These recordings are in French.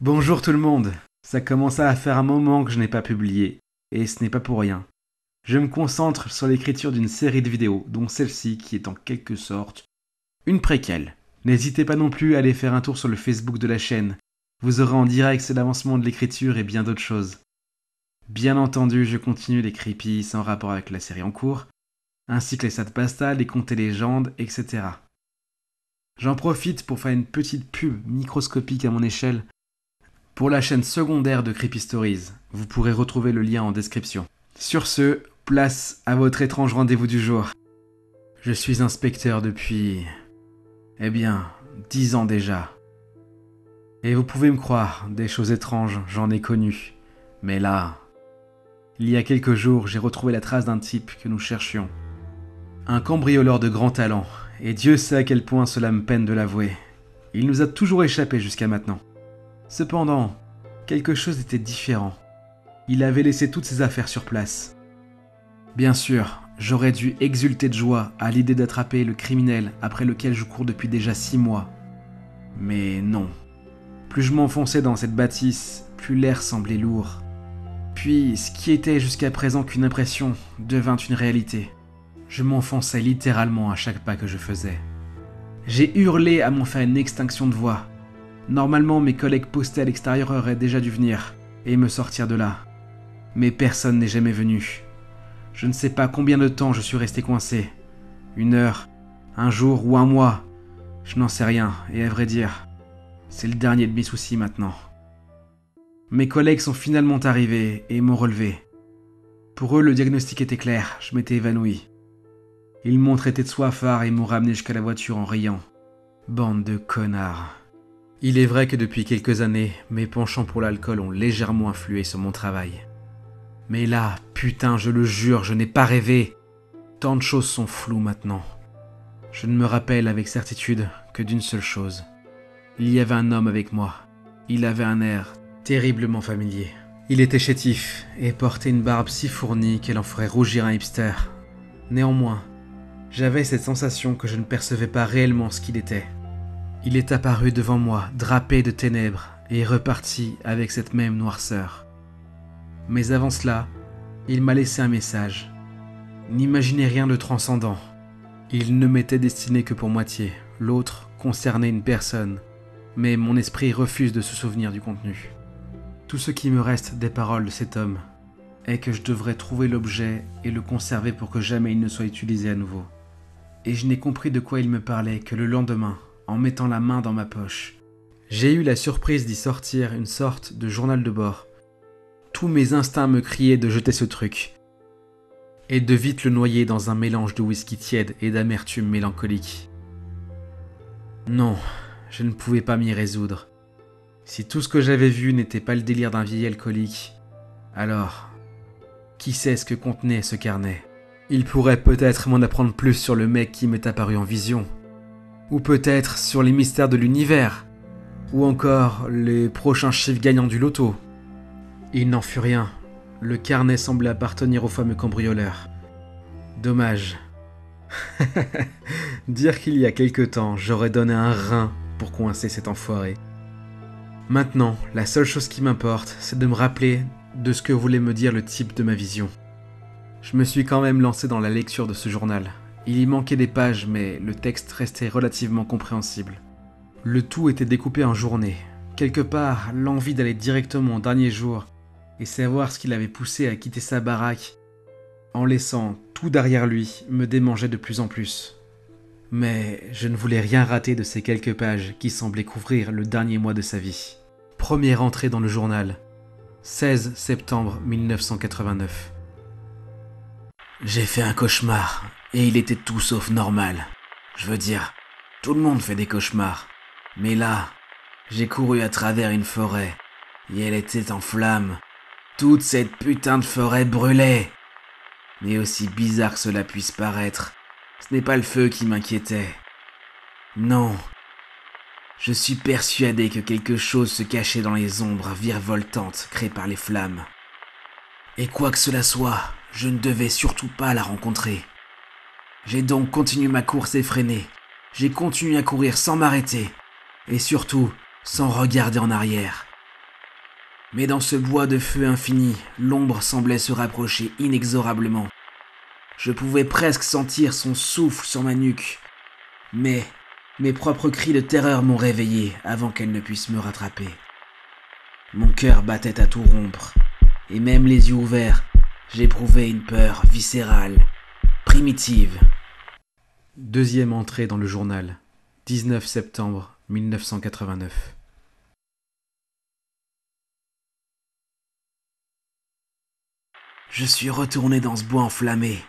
Bonjour tout le monde. Ça commence à faire un moment que je n'ai pas publié, et ce n'est pas pour rien. Je me concentre sur l'écriture d'une série de vidéos, dont celle-ci qui est en quelque sorte une préquelle. N'hésitez pas non plus à aller faire un tour sur le Facebook de la chaîne. Vous aurez en direct l'avancement de l'écriture et bien d'autres choses. Bien entendu, je continue les creepies sans rapport avec la série en cours, ainsi que les satpasta, les contes et légendes, etc. J'en profite pour faire une petite pub microscopique à mon échelle pour la chaîne secondaire de Creepy Stories. Vous pourrez retrouver le lien en description. Sur ce, place à votre étrange rendez-vous du jour. Je suis inspecteur depuis... 10 ans déjà. Et vous pouvez me croire, des choses étranges, j'en ai connu. Mais là... Il y a quelques jours, j'ai retrouvé la trace d'un type que nous cherchions. Un cambrioleur de grand talent, et Dieu sait à quel point cela me peine de l'avouer. Il nous a toujours échappé jusqu'à maintenant. Cependant, quelque chose était différent. Il avait laissé toutes ses affaires sur place. Bien sûr, j'aurais dû exulter de joie à l'idée d'attraper le criminel après lequel je cours depuis déjà 6 mois. Mais non. Plus je m'enfonçais dans cette bâtisse, plus l'air semblait lourd. Puis, ce qui était jusqu'à présent qu'une impression devint une réalité. Je m'enfonçais littéralement à chaque pas que je faisais. J'ai hurlé à m'en faire une extinction de voix. Normalement, mes collègues postés à l'extérieur auraient déjà dû venir et me sortir de là. Mais personne n'est jamais venu. Je ne sais pas combien de temps je suis resté coincé. 1 heure, un jour ou un mois. Je n'en sais rien, et à vrai dire, c'est le dernier de mes soucis maintenant. Mes collègues sont finalement arrivés et m'ont relevé. Pour eux, le diagnostic était clair, je m'étais évanoui. Ils m'ont traité de soifard et m'ont ramené jusqu'à la voiture en riant. Bande de connards. Il est vrai que depuis quelques années, mes penchants pour l'alcool ont légèrement influé sur mon travail. Mais là, putain, je le jure, je n'ai pas rêvé. Tant de choses sont floues maintenant. Je ne me rappelle avec certitude que d'une seule chose. Il y avait un homme avec moi. Il avait un air terriblement familier. Il était chétif et portait une barbe si fournie qu'elle en ferait rougir un hipster. Néanmoins, j'avais cette sensation que je ne percevais pas réellement ce qu'il était. Il est apparu devant moi, drapé de ténèbres, et est reparti avec cette même noirceur. Mais avant cela, il m'a laissé un message. N'imaginez rien de transcendant. Il ne m'était destiné que pour moitié, l'autre concernait une personne, mais mon esprit refuse de se souvenir du contenu. Tout ce qui me reste des paroles de cet homme est que je devrais trouver l'objet et le conserver pour que jamais il ne soit utilisé à nouveau. Et je n'ai compris de quoi il me parlait que le lendemain, en mettant la main dans ma poche. J'ai eu la surprise d'y sortir une sorte de journal de bord. Tous mes instincts me criaient de jeter ce truc et de vite le noyer dans un mélange de whisky tiède et d'amertume mélancolique. Non, je ne pouvais pas m'y résoudre. Si tout ce que j'avais vu n'était pas le délire d'un vieil alcoolique, alors, qui sait ce que contenait ce carnet? Il pourrait peut-être m'en apprendre plus sur le mec qui m'est apparu en vision, ou peut-être sur les mystères de l'univers, ou encore les prochains chiffres gagnants du loto. Il n'en fut rien. Le carnet semblait appartenir au fameux cambrioleur. Dommage. Dire qu'il y a quelque temps, j'aurais donné un rein pour coincer cet enfoiré. Maintenant, la seule chose qui m'importe, c'est de me rappeler de ce que voulait me dire le type de ma vision. Je me suis quand même lancé dans la lecture de ce journal. Il y manquait des pages, mais le texte restait relativement compréhensible. Le tout était découpé en journées. Quelque part, l'envie d'aller directement au dernier jour et savoir ce qui l'avait poussé à quitter sa baraque en laissant tout derrière lui me démangeait de plus en plus. Mais je ne voulais rien rater de ces quelques pages qui semblaient couvrir le dernier mois de sa vie. Première entrée dans le journal. 16 septembre 1989. J'ai fait un cauchemar, et il était tout sauf normal. Je veux dire, tout le monde fait des cauchemars. Mais là, j'ai couru à travers une forêt, et elle était en flammes. Toute cette putain de forêt brûlait. Mais aussi bizarre que cela puisse paraître, ce n'est pas le feu qui m'inquiétait. Non. Je suis persuadé que quelque chose se cachait dans les ombres virevoltantes créées par les flammes. Et quoi que cela soit, je ne devais surtout pas la rencontrer. J'ai donc continué ma course effrénée. J'ai continué à courir sans m'arrêter. Et surtout, sans regarder en arrière. Mais dans ce bois de feu infini, l'ombre semblait se rapprocher inexorablement. Je pouvais presque sentir son souffle sur ma nuque. Mais mes propres cris de terreur m'ont réveillé avant qu'elle ne puisse me rattraper. Mon cœur battait à tout rompre, et même les yeux ouverts, j'éprouvais une peur viscérale, primitive. Deuxième entrée dans le journal, 19 septembre 1989. Je suis retourné dans ce bois enflammé.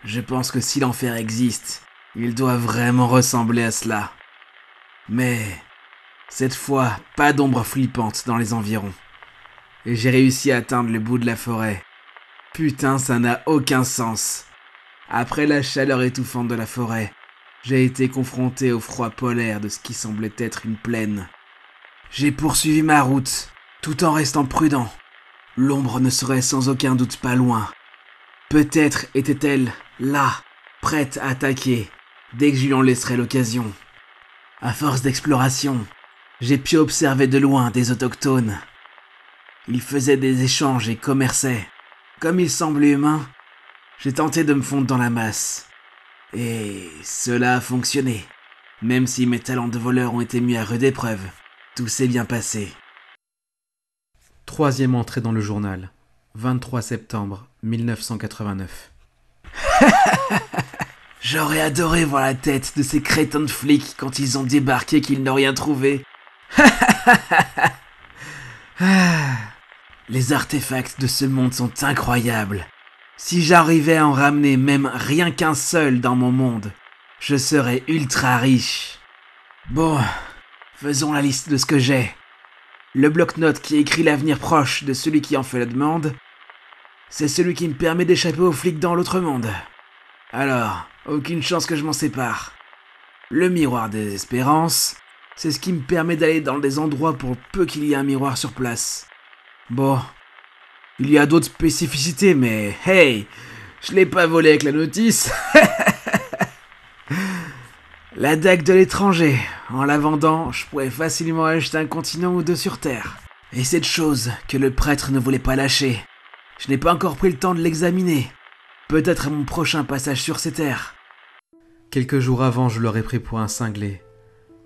Je pense que si l'enfer existe, il doit vraiment ressembler à cela. Mais cette fois, pas d'ombre flippante dans les environs. Et j'ai réussi à atteindre le bout de la forêt. Putain, ça n'a aucun sens. Après la chaleur étouffante de la forêt, j'ai été confronté au froid polaire de ce qui semblait être une plaine. J'ai poursuivi ma route, tout en restant prudent. L'ombre ne serait sans aucun doute pas loin. Peut-être était-elle là, prête à attaquer, dès que je lui en laisserais l'occasion. À force d'exploration, j'ai pu observer de loin des autochtones. Ils faisaient des échanges et commerçaient. Comme ils semblaient humains, j'ai tenté de me fondre dans la masse. Et cela a fonctionné. Même si mes talents de voleur ont été mis à rude épreuve, tout s'est bien passé. Troisième entrée dans le journal, 23 septembre 1989. J'aurais adoré voir la tête de ces crétins de flics quand ils ont débarqué qu'ils n'ont rien trouvé. Les artefacts de ce monde sont incroyables. Si j'arrivais à en ramener même rien qu'un seul dans mon monde, je serais ultra riche. Bon, faisons la liste de ce que j'ai. Le bloc-notes qui écrit l'avenir proche de celui qui en fait la demande, c'est celui qui me permet d'échapper aux flics dans l'autre monde. Alors, aucune chance que je m'en sépare. Le miroir des espérances, c'est ce qui me permet d'aller dans des endroits pour peu qu'il y ait un miroir sur place. Bon, il y a d'autres spécificités, mais hey, je l'ai pas volé avec la notice. La dague de l'étranger. En la vendant, je pourrais facilement acheter un continent ou deux sur Terre. Et cette chose que le prêtre ne voulait pas lâcher, je n'ai pas encore pris le temps de l'examiner. Peut-être à mon prochain passage sur ces terres. Quelques jours avant, je l'aurais pris pour un cinglé.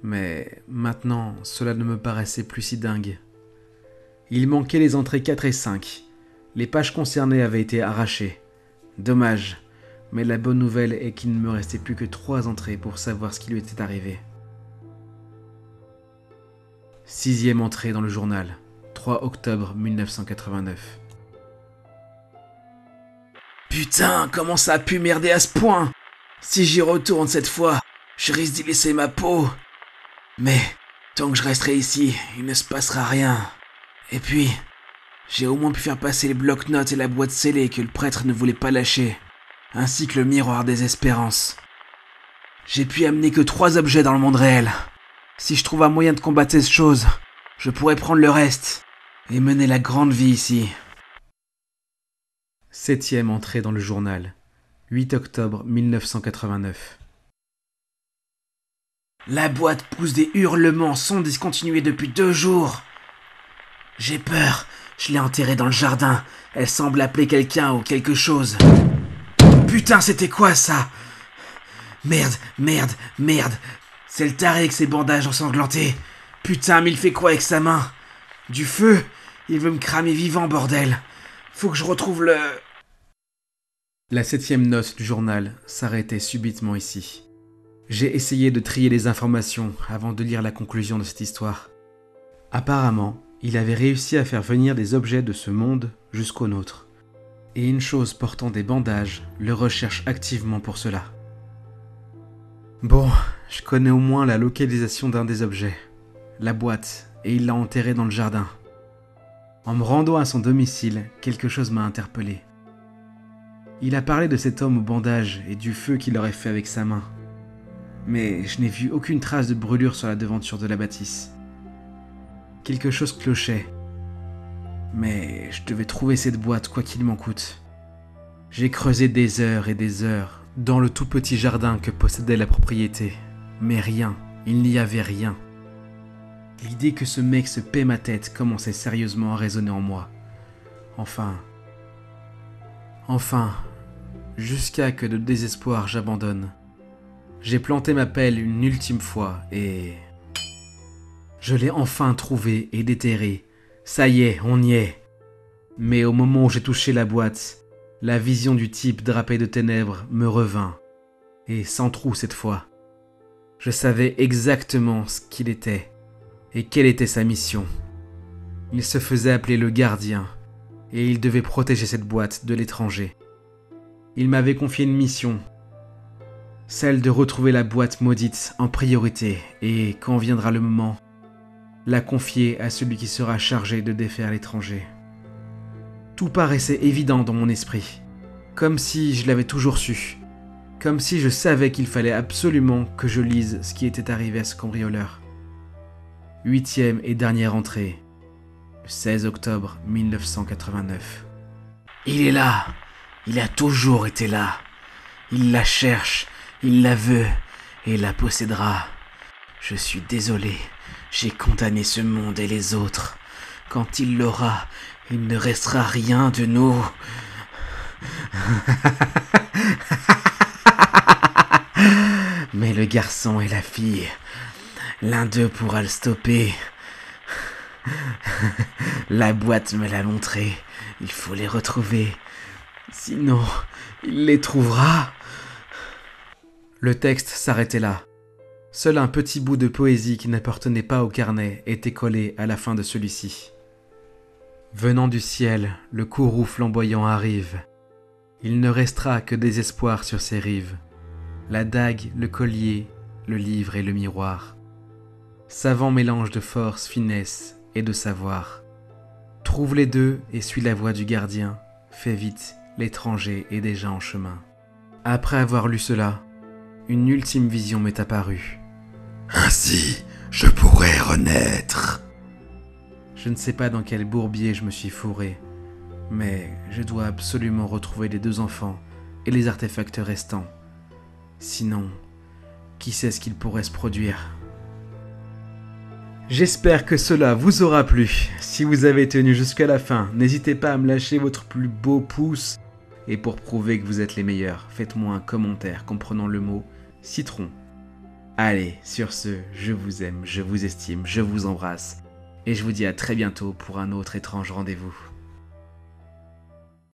Mais maintenant, cela ne me paraissait plus si dingue. Il manquait les entrées 4 et 5. Les pages concernées avaient été arrachées. Dommage. Mais la bonne nouvelle est qu'il ne me restait plus que 3 entrées pour savoir ce qui lui était arrivé. Sixième entrée dans le journal, 3 octobre 1989. Putain, comment ça a pu merder à ce point? Si j'y retourne cette fois, je risque d'y laisser ma peau. Mais tant que je resterai ici, il ne se passera rien. Et puis, j'ai au moins pu faire passer les blocs-notes et la boîte scellée que le prêtre ne voulait pas lâcher, ainsi que le miroir des espérances. J'ai pu amener que 3 objets dans le monde réel. Si je trouve un moyen de combattre cette chose, je pourrais prendre le reste et mener la grande vie ici. Septième entrée dans le journal, 8 octobre 1989. La boîte pousse des hurlements, son discontinués depuis 2 jours. J'ai peur, je l'ai enterrée dans le jardin. Elle semble appeler quelqu'un ou quelque chose. Putain, c'était quoi ça? Merde. C'est le taré avec ses bandages ensanglantés. Putain, mais il fait quoi avec sa main? Du feu? Il veut me cramer vivant, bordel. Faut que je retrouve le... La 7e note du journal s'arrêtait subitement ici. J'ai essayé de trier les informations avant de lire la conclusion de cette histoire. Apparemment, il avait réussi à faire venir des objets de ce monde jusqu'au nôtre. Et une chose portant des bandages le recherche activement pour cela. Bon, je connais au moins la localisation d'un des objets, la boîte, et il l'a enterrée dans le jardin. En me rendant à son domicile, quelque chose m'a interpellé. Il a parlé de cet homme aux bandages et du feu qu'il aurait fait avec sa main. Mais je n'ai vu aucune trace de brûlure sur la devanture de la bâtisse. Quelque chose clochait. Mais je devais trouver cette boîte quoi qu'il m'en coûte. J'ai creusé des heures et des heures dans le tout petit jardin que possédait la propriété. Mais rien, il n'y avait rien. L'idée que ce mec se paie ma tête commençait sérieusement à résonner en moi. Enfin, jusqu'à que de désespoir j'abandonne. J'ai planté ma pelle une ultime fois et... je l'ai enfin trouvé et déterré. Ça y est, on y est. Mais au moment où j'ai touché la boîte, la vision du type drapé de ténèbres me revint. Et sans trou cette fois. Je savais exactement ce qu'il était et quelle était sa mission. Il se faisait appeler le gardien et il devait protéger cette boîte de l'étranger. Il m'avait confié une mission, celle de retrouver la boîte maudite en priorité et, quand viendra le moment, la confier à celui qui sera chargé de défaire l'étranger. Tout paraissait évident dans mon esprit, comme si je l'avais toujours su, comme si je savais qu'il fallait absolument que je lise ce qui était arrivé à ce cambrioleur. 8e et dernière entrée, le 16 octobre 1989. Il est là, il a toujours été là. Il la cherche, il la veut et la possédera. Je suis désolé, j'ai condamné ce monde et les autres. Quand il l'aura, il ne restera rien de nous. Mais le garçon et la fille, l'un d'eux pourra le stopper. La boîte me l'a montré, il faut les retrouver. Sinon, il les trouvera. Le texte s'arrêtait là. Seul un petit bout de poésie qui n'appartenait pas au carnet était collé à la fin de celui-ci. Venant du ciel, le courroux flamboyant arrive. Il ne restera que désespoir sur ses rives. La dague, le collier, le livre et le miroir. Savant mélange de force, finesse et de savoir. Trouve les deux et suis la voie du gardien. Fais vite, l'étranger est déjà en chemin. Après avoir lu cela, une ultime vision m'est apparue. Ainsi, je pourrais renaître. Je ne sais pas dans quel bourbier je me suis fourré, mais je dois absolument retrouver les 2 enfants et les artefacts restants. Sinon, qui sait ce qu'il pourrait se produire? J'espère que cela vous aura plu. Si vous avez tenu jusqu'à la fin, n'hésitez pas à me lâcher votre plus beau pouce. Et pour prouver que vous êtes les meilleurs, faites-moi un commentaire comprenant le mot citron. Allez, sur ce, je vous aime, je vous estime, je vous embrasse. Et je vous dis à très bientôt pour un autre étrange rendez-vous.